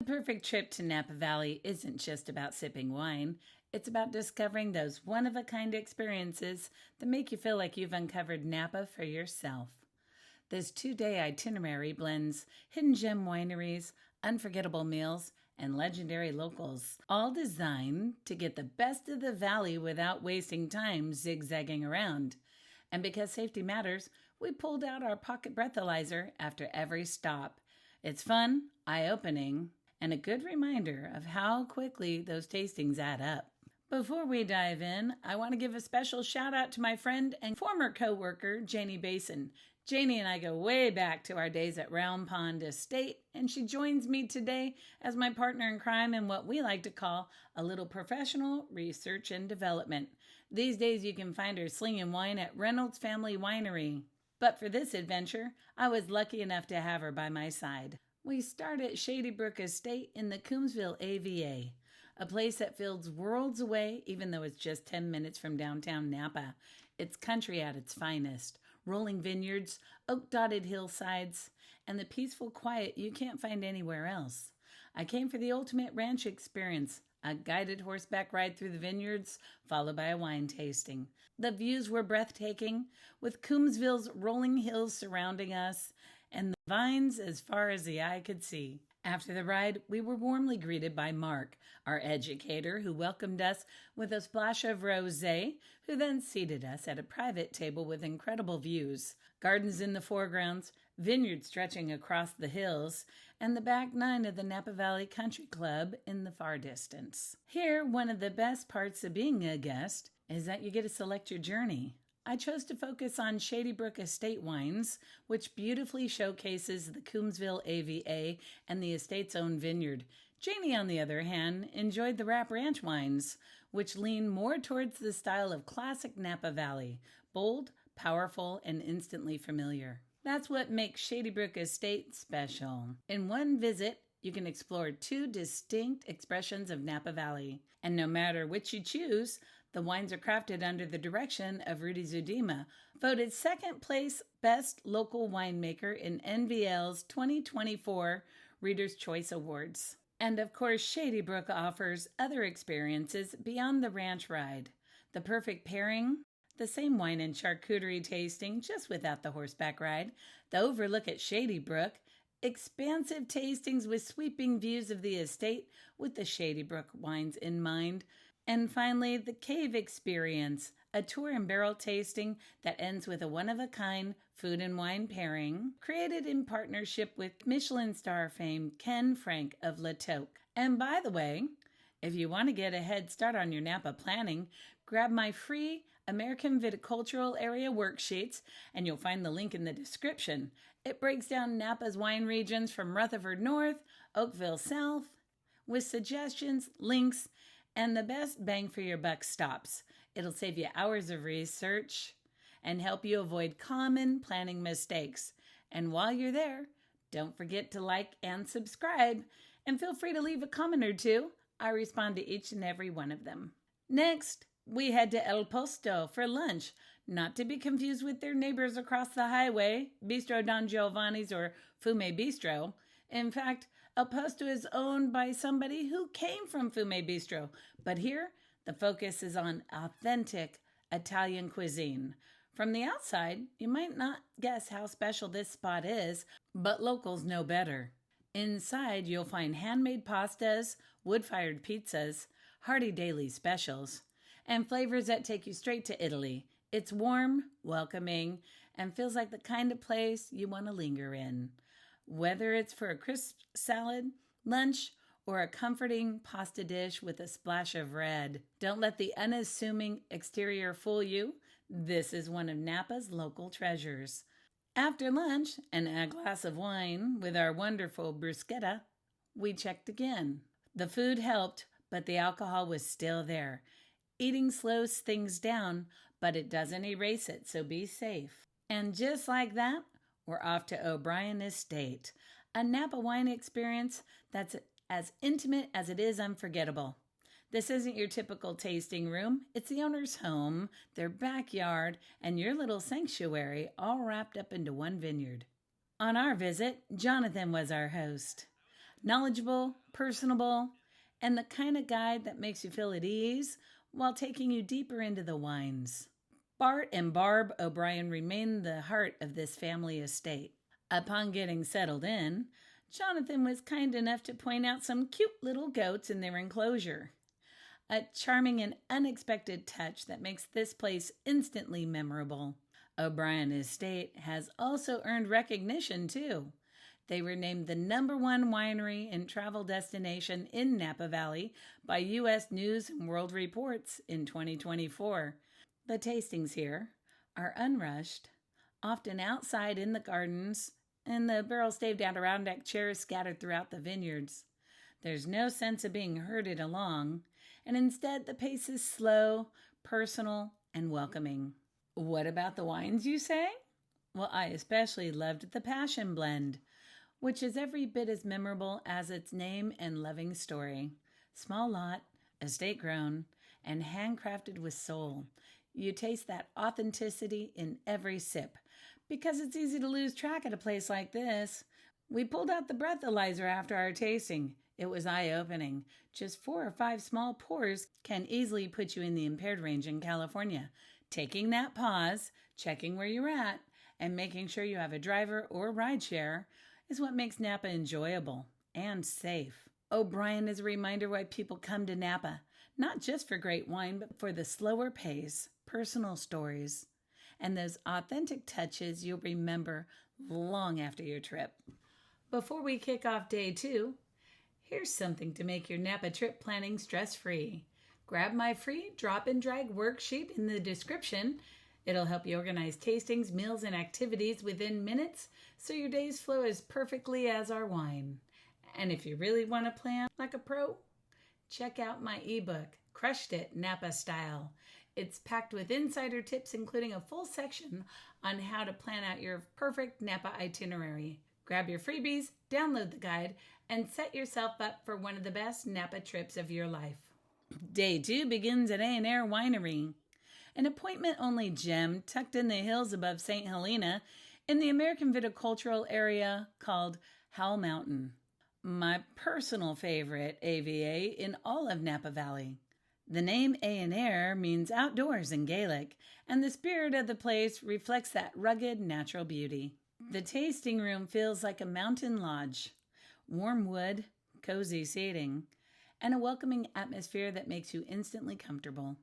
perfect trip to Napa Valley isn't just about sipping wine. It's about discovering those one-of-a-kind experiences that make you feel like you've uncovered Napa for yourself. This 2-day itinerary blends hidden gem wineries, unforgettable meals, and legendary locals, all designed to get the best of the valley without wasting time zigzagging around. And because safety matters, we pulled out our pocket breathalyzer after every stop. It's fun, eye-opening, and a good reminder of how quickly those tastings add up. Before we dive in, I want to give a special shout out to my friend and former co-worker, Janie Basin. Janie and I go way back to our days at Round Pond Estate, and she joins me today as my partner in crime in what we like to call a little professional research and development. These days you can find her slinging wine at Reynolds Family Winery. But for this adventure, I was lucky enough to have her by my side. We start at Shady Brook Estate in the Coombsville AVA, a place that feels worlds away even though it's just 10 minutes from downtown Napa. It's country at its finest, rolling vineyards, oak-dotted hillsides, and the peaceful quiet you can't find anywhere else. I came for the ultimate ranch experience, a guided horseback ride through the vineyards, followed by a wine tasting. The views were breathtaking, with Coombsville's rolling hills surrounding us, and the vines as far as the eye could see. After the ride, we were warmly greeted by Mark, our educator, who welcomed us with a splash of rosé, who then seated us at a private table with incredible views, gardens in the foregrounds, vineyards stretching across the hills, and the back nine of the Napa Valley Country Club in the far distance. Here, one of the best parts of being a guest is that you get to select your journey. I chose to focus on Shadybrook Estate wines, which beautifully showcases the Coombsville AVA and the estate's own vineyard. Janie, on the other hand, enjoyed the Wrap Ranch wines, which lean more towards the style of classic Napa Valley, bold, powerful, and instantly familiar. That's what makes Shadybrook Estate special. In one visit, you can explore 2 distinct expressions of Napa Valley. And no matter which you choose, the wines are crafted under the direction of Rudy Zudima, voted second place best local winemaker in NVL's 2024 Reader's Choice Awards. And of course, Shady Brook offers other experiences beyond the ranch ride. The perfect pairing, the same wine and charcuterie tasting, just without the horseback ride, the overlook at Shady Brook, expansive tastings with sweeping views of the estate with the Shady Brook wines in mind, and finally, the cave experience, a tour and barrel tasting that ends with a one-of-a-kind food and wine pairing, created in partnership with Michelin star fame Ken Frank of La Toque. And by the way, if you want to get a head start on your Napa planning, grab my free American Viticultural Area worksheets, and you'll find the link in the description. It breaks down Napa's wine regions from Rutherford North, Oakville South, with suggestions, links, and the best bang for your buck stops. It'll save you hours of research and help you avoid common planning mistakes. And while you're there, don't forget to like and subscribe, and feel free to leave a comment or two. I respond to each and every one of them. Next, we head to El Posto for lunch, not to be confused with their neighbors across the highway, Bistro Don Giovanni's or Fume Bistro. In fact, El Posto is owned by somebody who came from Fume Bistro, but here the focus is on authentic Italian cuisine. From the outside, you might not guess how special this spot is, but locals know better. Inside, you'll find handmade pastas, wood-fired pizzas, hearty daily specials, and flavors that take you straight to Italy. It's warm, welcoming, and feels like the kind of place you want to linger in. Whether it's for a crisp salad, lunch, or a comforting pasta dish with a splash of red, don't let the unassuming exterior fool you. This is one of Napa's local treasures. After lunch and a glass of wine with our wonderful bruschetta, we checked again. The food helped, but the alcohol was still there. Eating slows things down, but it doesn't erase it, so be safe. And just like that, we're off to O'Brien Estate, a Napa wine experience that's as intimate as it is unforgettable. This isn't your typical tasting room. It's the owner's home, their backyard, and your little sanctuary all wrapped up into one vineyard. On our visit, Jonathan was our host. knowledgeable, personable, and the kind of guide that makes you feel at ease while taking you deeper into the wines. Bart and Barb O'Brien remain the heart of this family estate. Upon getting settled in, Jonathan was kind enough to point out some cute little goats in their enclosure. A charming and unexpected touch that makes this place instantly memorable. O'Brien Estate has also earned recognition, too. They were named the #1 winery and travel destination in Napa Valley by U.S. News and World Reports in 2024. The tastings here are unrushed, often outside in the gardens, and the barrel-staved Adirondack chairs scattered throughout the vineyards. There's no sense of being herded along, and instead the pace is slow, personal, and welcoming. What about the wines, you say? Well, I especially loved the Passion Blend, which is every bit as memorable as its name and loving story. Small lot, estate grown, and handcrafted with soul. You taste that authenticity in every sip. Because it's easy to lose track at a place like this. We pulled out the breathalyzer after our tasting. It was eye-opening. Just 4 or 5 small pours can easily put you in the impaired range in California. Taking that pause, checking where you're at, and making sure you have a driver or rideshare is what makes Napa enjoyable and safe. O'Brien is a reminder why people come to Napa, not just for great wine, but for the slower pace, personal stories, and those authentic touches you'll remember long after your trip. Before we kick off day 2, here's something to make your Napa trip planning stress-free. Grab my free drop and drag worksheet in the description. It'll help you organize tastings, meals, and activities within minutes so your days flow as perfectly as our wine. And if you really want to plan like a pro, check out my ebook, Crushed It Napa Style. It's packed with insider tips, including a full section on how to plan out your perfect Napa itinerary. Grab your freebies, download the guide, and set yourself up for one of the best Napa trips of your life. Day 2 begins at Aonair Winery, an appointment-only gem tucked in the hills above St. Helena in the American viticultural area called Howell Mountain. My personal favorite AVA in all of Napa Valley. The name Aonair means outdoors in Gaelic, and the spirit of the place reflects that rugged natural beauty. The tasting room feels like a mountain lodge. Warm wood, cozy seating, and a welcoming atmosphere that makes you instantly comfortable.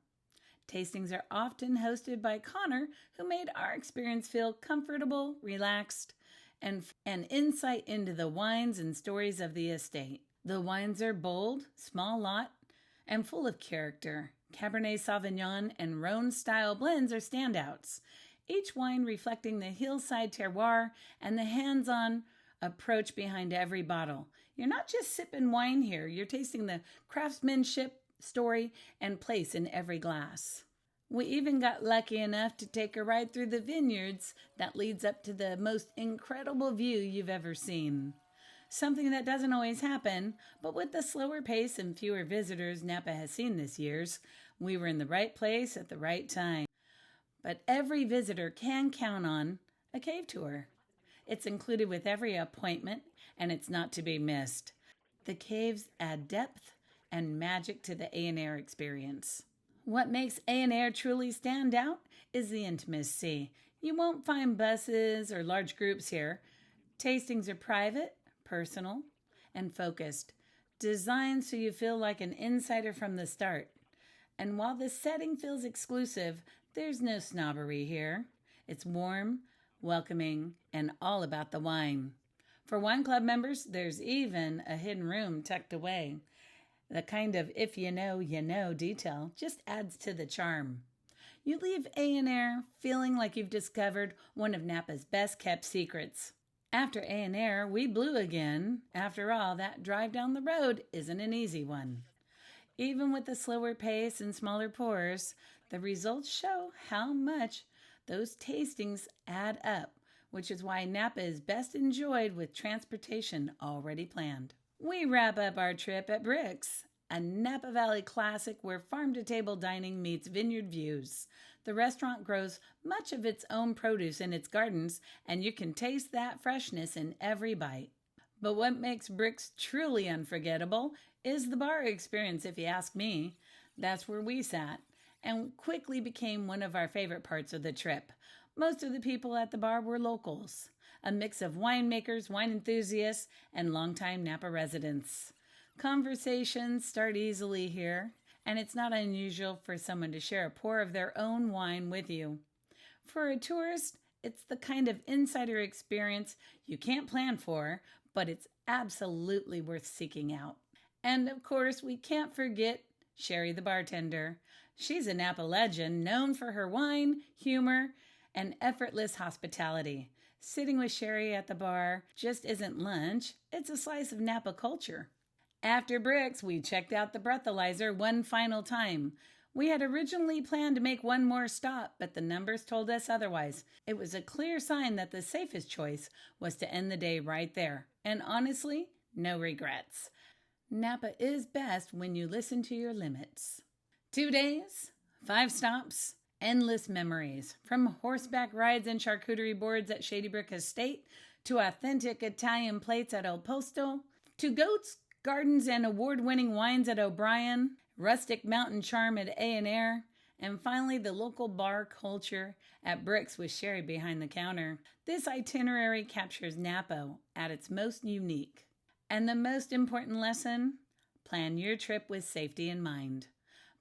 Tastings are often hosted by Connor, who made our experience feel comfortable, relaxed, and an insight into the wines and stories of the estate. The wines are bold, small lot, and full of character. Cabernet Sauvignon and Rhone-style blends are standouts, each wine reflecting the hillside terroir and the hands-on approach behind every bottle. You're not just sipping wine here, you're tasting the craftsmanship, story, and place in every glass. We even got lucky enough to take a ride through the vineyards that leads up to the most incredible view you've ever seen. Something that doesn't always happen, but with the slower pace and fewer visitors Napa has seen this year, we were in the right place at the right time. But every visitor can count on a cave tour. It's included with every appointment, and it's not to be missed. The caves add depth and magic to the Aonair experience. What makes Aonair truly stand out is the intimacy. You won't find buses or large groups here. Tastings are private, personal, and focused, designed so you feel like an insider from the start. And while the setting feels exclusive, there's no snobbery here. It's warm, welcoming, and all about the wine. For wine club members, there's even a hidden room tucked away. The kind of if you know detail just adds to the charm. You leave Aonair feeling like you've discovered one of Napa's best-kept secrets. After Aonair, we blew again. After all, that drive down the road isn't an easy one. Even with the slower pace and smaller pours, the results show how much those tastings add up, which is why Napa is best enjoyed with transportation already planned. We wrap up our trip at Brix, a Napa Valley classic where farm-to-table dining meets vineyard views. The restaurant grows much of its own produce in its gardens, and you can taste that freshness in every bite. But what makes Brix truly unforgettable is the bar experience, if you ask me. That's where we sat, and quickly became one of our favorite parts of the trip. Most of the people at the bar were locals, a mix of winemakers, wine enthusiasts, and longtime Napa residents. Conversations start easily here, and it's not unusual for someone to share a pour of their own wine with you. For a tourist, it's the kind of insider experience you can't plan for, but it's absolutely worth seeking out. And of course, we can't forget Sherry the Bartender. She's a Napa legend known for her wine, humor, and effortless hospitality. Sitting with Sherry at the bar just isn't lunch, it's a slice of Napa culture. After Brix, we checked out the breathalyzer one final time. We had originally planned to make one more stop, but the numbers told us otherwise. It was a clear sign that the safest choice was to end the day right there. And honestly, no regrets. Napa is best when you listen to your limits. 2 days, 5 stops, endless memories. From horseback rides and charcuterie boards at Shady Brook Estate, to authentic Italian plates at El Posto, to goats, gardens, and award-winning wines at O'Brien, rustic mountain charm at Aonair, and finally the local bar culture at Brix with Sherry behind the counter. This itinerary captures Napa at its most unique. And the most important lesson? Plan your trip with safety in mind.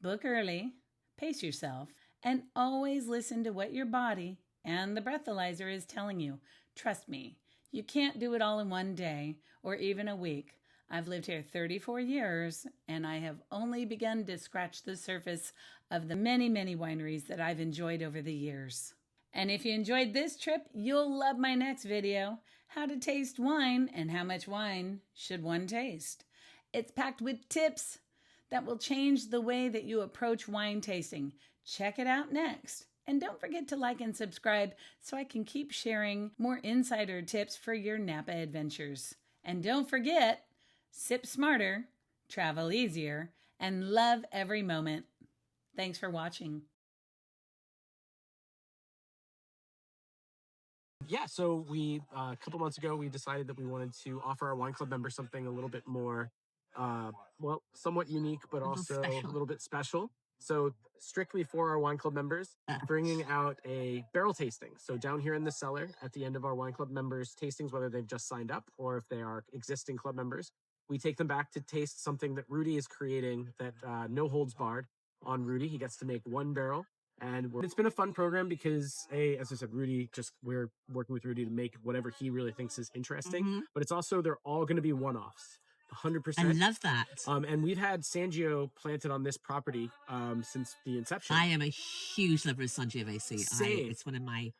Book early, pace yourself, and always listen to what your body and the breathalyzer is telling you. Trust me, you can't do it all in one day or even a week. I've lived here 34 years, and I have only begun to scratch the surface of the many, many wineries that I've enjoyed over the years. And if you enjoyed this trip, you'll love my next video, how to taste wine and how much wine should one taste. It's packed with tips that will change the way that you approach wine tasting. Check it out next. And don't forget to like and subscribe so I can keep sharing more insider tips for your Napa adventures. And don't forget, sip smarter, travel easier, and love every moment. Thanks for watching. Yeah, so we a couple months ago we decided that we wanted to offer our wine club members something a little bit more, well, somewhat unique, but also a little bit special. So strictly for our wine club members, bringing out a barrel tasting. So down here in the cellar, at the end of our wine club members tastings, whether they've just signed up or if they are existing club members, we take them back to taste something that Rudy is creating. That no holds barred on Rudy. He gets to make one barrel. And it's been a fun program because, as I said, we're working with Rudy to make whatever he really thinks is interesting. But it's also, they're all going to be one-offs. 100%. I love that. And we've had Sangio planted on this property since the inception. I am a huge lover of Sangiovese. Same. It's one of my...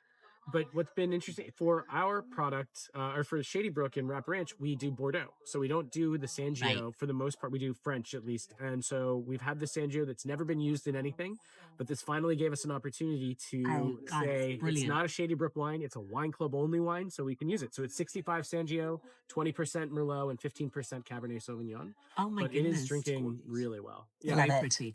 But what's been interesting for our product, or for Shady Brook and Rap Ranch, we do Bordeaux. So we don't do the Sangio for the most part. We do French at least. And so we've had the Sangio that's never been used in anything. But this finally gave us an opportunity to say it's not a Shady Brook wine. It's a wine club only wine. So we can use it. So it's 65 Sangio, 20% Merlot, and 15% Cabernet Sauvignon. Oh my goodness. It is drinking really well. Yeah, very pretty.